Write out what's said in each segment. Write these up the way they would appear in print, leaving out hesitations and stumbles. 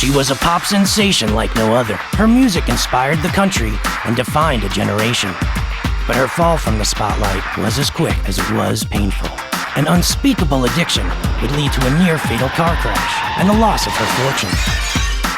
She was a pop sensation like no other. Her music inspired the country and defined a generation. But her fall from the spotlight was as quick as it was painful. An unspeakable addiction would lead to a near-fatal car crash and the loss of her fortune.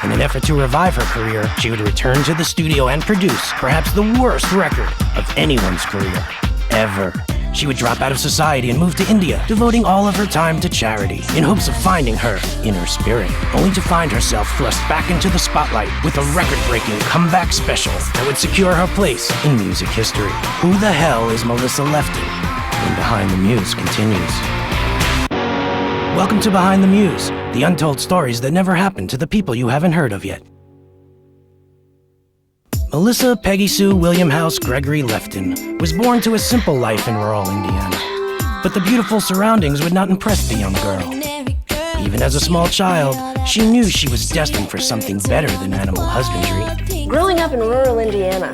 In an effort to revive her career, she would return to the studio and produce perhaps the worst record of anyone's career ever. She would drop out of society and move to India, devoting all of her time to charity in hopes of finding her inner spirit, only to find herself thrust back into the spotlight with a record-breaking comeback special that would secure her place in music history. Who the hell is Melissa Lefton? And Behind the Muse continues. Welcome to Behind the Muse, the untold stories that never happened to the people you haven't heard of yet. Melissa Peggy Sue William House Gregory Lefton was born to a simple life in rural Indiana. But the beautiful surroundings would not impress the young girl. Even as a small child, she knew she was destined for something better than animal husbandry. Growing up in rural Indiana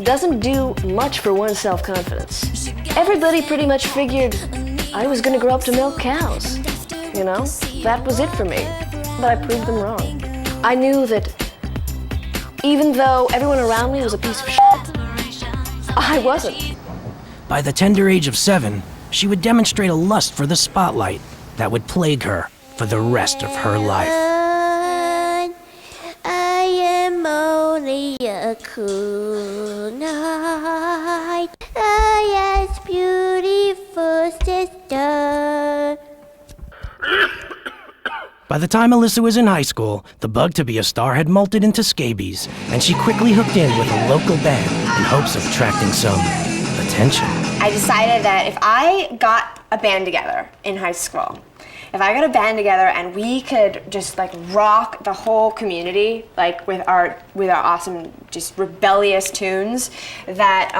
doesn't do much for one's self-confidence. Everybody pretty much figured I was gonna grow up to milk cows. You know, that was it for me. But I proved them wrong. I knew that even though everyone around me was a piece of shit, I wasn't. By the tender age of 7, she would demonstrate a lust for the spotlight that would plague her for the rest of her life. I am only a cool night, yes, beautiful sister. By the time Melissa was in high school, the bug to be a star had molted into scabies, and she quickly hooked in with a local band in hopes of attracting some attention. I decided that if I got a band together in high school, if I got a band together and we could just like rock the whole community, like with our awesome, just rebellious tunes, that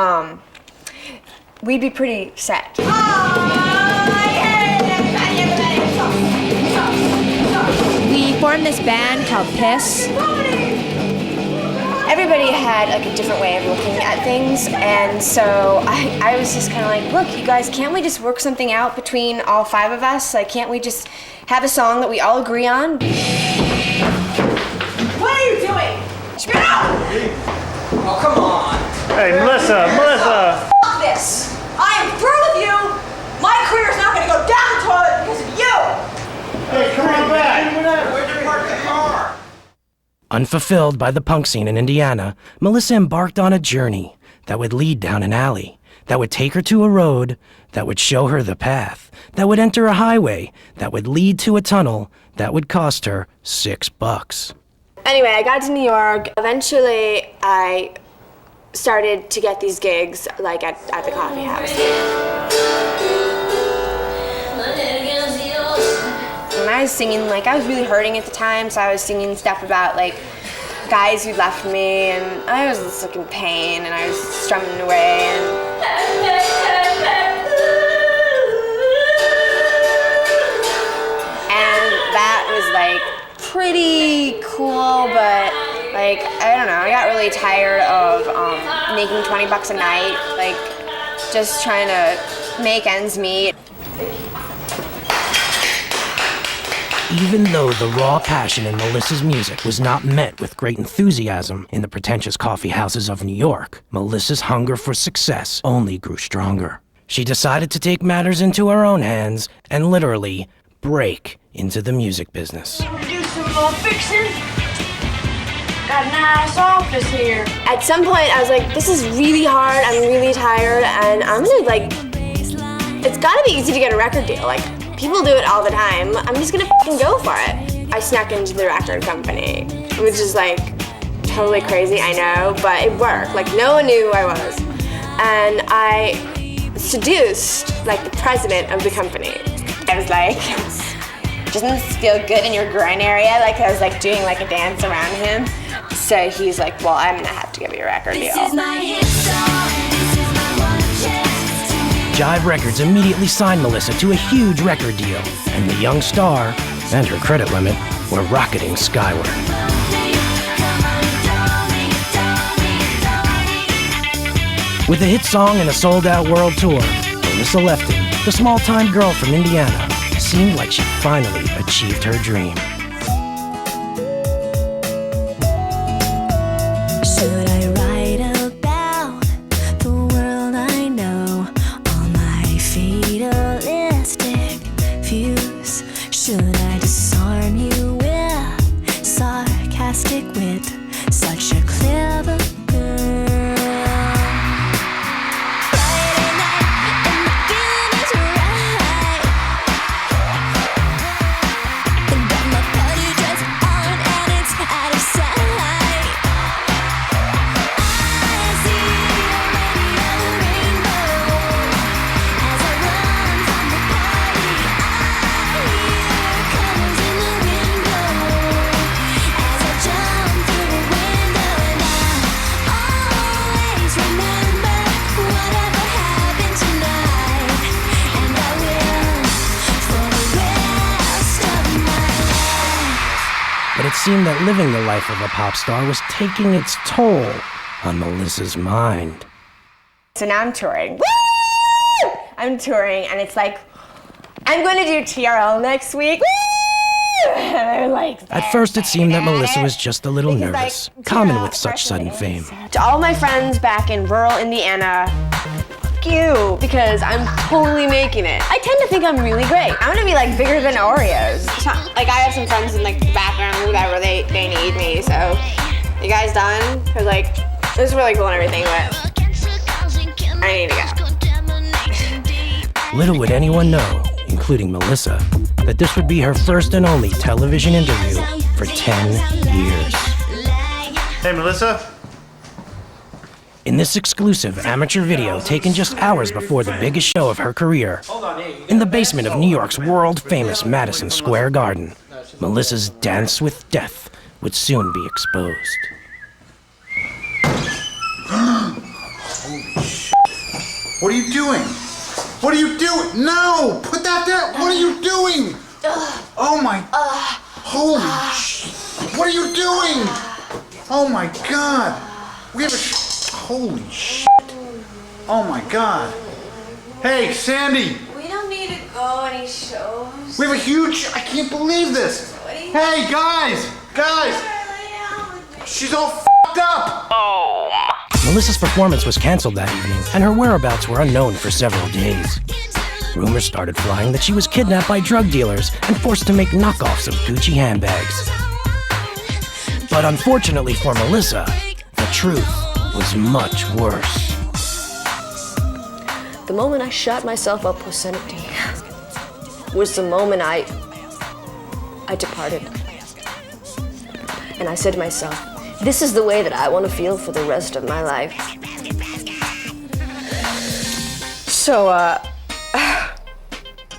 we'd be pretty set. We formed this band called Piss. Everybody had like a different way of looking at things, and so I was just kind of like, look, you guys, can't we just work something out between all 5 of us? Like, can't we just have a song that we all agree on? What are you doing? Get out! Oh, come on. Hey, Melissa! F this! I am through with you! My career's not gonna go down the toilet because of you! Hey, come on back! Where'd you park the car? Unfulfilled by the punk scene in Indiana, Melissa embarked on a journey that would lead down an alley, that would take her to a road, that would show her the path, that would enter a highway, that would lead to a tunnel, that would cost her $6. Anyway, I got to New York. Eventually, I started to get these gigs, like at the coffee house. When I was singing, like, I was really hurting at the time, so I was singing stuff about, like, guys who left me, and I was just, like, in pain, and I was strumming away, and that was, like, pretty cool, but, like, I don't know, I got really tired of making $20 a night, like, just trying to make ends meet. Even though the raw passion in Melissa's music was not met with great enthusiasm in the pretentious coffee houses of New York, Melissa's hunger for success only grew stronger. She decided to take matters into her own hands and literally break into the music business. Do some more fixing. Got a nice office here. At some point, I was like, this is really hard, I'm really tired, and I'm gonna, like, it's gotta be easy to get a record deal. Like, people do it all the time. I'm just gonna fucking go for it. I snuck into the record company, which is, like, totally crazy, I know, but it worked. Like, no one knew who I was. And I seduced, like, the president of the company. I was like, doesn't this feel good in your groin area? Like, I was, like, doing, like, a dance around him. So he's like, well, I'm gonna have to give you a record deal. This is my hit song. This is my one chance to Jive Records immediately signed Melissa to a huge record deal, and the young star and her credit limit were rocketing skyward. With a hit song and a sold-out world tour, Melissa Lefton, the small-time girl from Indiana, seemed like she finally achieved her dream. seemed that living the life of a pop star was taking its toll on Melissa's mind. So now I'm touring. Woo! I'm touring, and it's like, I'm going to do TRL next week. Woo! And I'm like, At first, it seemed that Melissa was just a little Because, nervous, like, common TRL with such sudden fame. To all my friends back in rural Indiana, fuck you, because I'm totally making it. I tend to think I'm really great. I'm gonna be like bigger than Oreos. Like I have some friends in like the background, whatever, they need me, so you guys done? Cause like, this is really cool and everything, but I need to go. Little would anyone know, including Melissa, that this would be her first and only television interview for 10 years. Hey, Melissa. In this exclusive amateur video taken just hours before the biggest show of her career, in the basement of New York's world-famous Madison Square Garden, Melissa's dance with death would soon be exposed. What are you doing? What are you doing? No! Put that down! What are you doing? Oh my... Holy shit! What are you doing? Oh my god! We have a... Holy shit! Oh my god! Hey, Sandy! We don't need to go any shows. We have a huge... I can't believe this! Hey, guys! Guys! She's all f***ed up! Melissa's performance was canceled that evening, and her whereabouts were unknown for several days. Rumors started flying that she was kidnapped by drug dealers and forced to make knockoffs of Gucci handbags. But unfortunately for Melissa, the truth was much worse. The moment I shot myself up with sanity was the moment I departed. And I said to myself, this is the way that I want to feel for the rest of my life. So,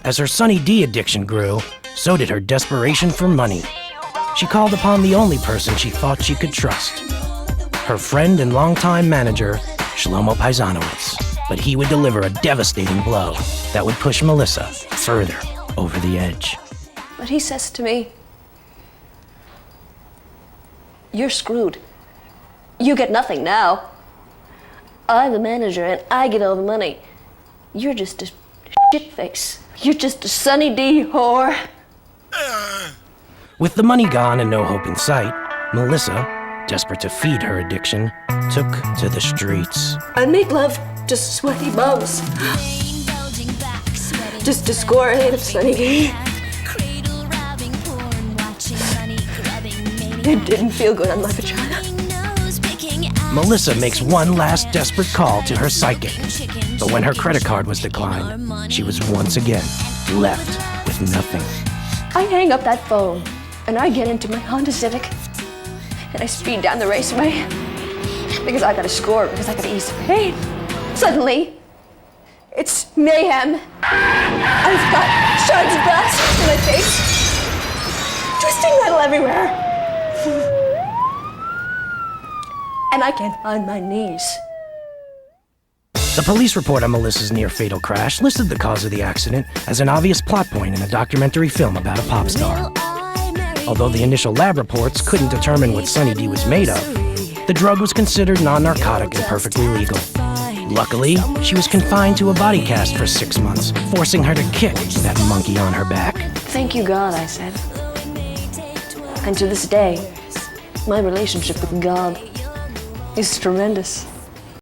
As her Sunny D addiction grew, so did her desperation for money. She called upon the only person she thought she could trust, her friend and longtime manager, Shlomo Paisanowitz. But he would deliver a devastating blow that would push Melissa further over the edge. but he says to me, you're screwed. You get nothing now. I'm the manager and I get all the money. You're just a shitface. You're just a Sunny D whore. With the money gone and no hope in sight, Melissa, desperate to feed her addiction, took to the streets. I make love to sweaty bums. Just to score a hit of Sunny D. It didn't feel good on my vagina. Melissa makes one last desperate call to her psychic. But when her credit card was declined, she was once again left with nothing. I hang up that phone and I get into my Honda Civic and I speed down the raceway because I gotta score, because I gotta ease the pain. Suddenly, it's mayhem. I've got shards of glass in my face, twisting metal everywhere. And I can't find my knees. The police report on Melissa's near-fatal crash listed the cause of the accident as an obvious plot point in a documentary film about a pop star. Although the initial lab reports couldn't determine what Sunny D was made of, the drug was considered non-narcotic and perfectly legal. Luckily, she was confined to a body cast for 6 months, forcing her to kick that monkey on her back. Thank you, God, I said. And to this day, my relationship with God is tremendous.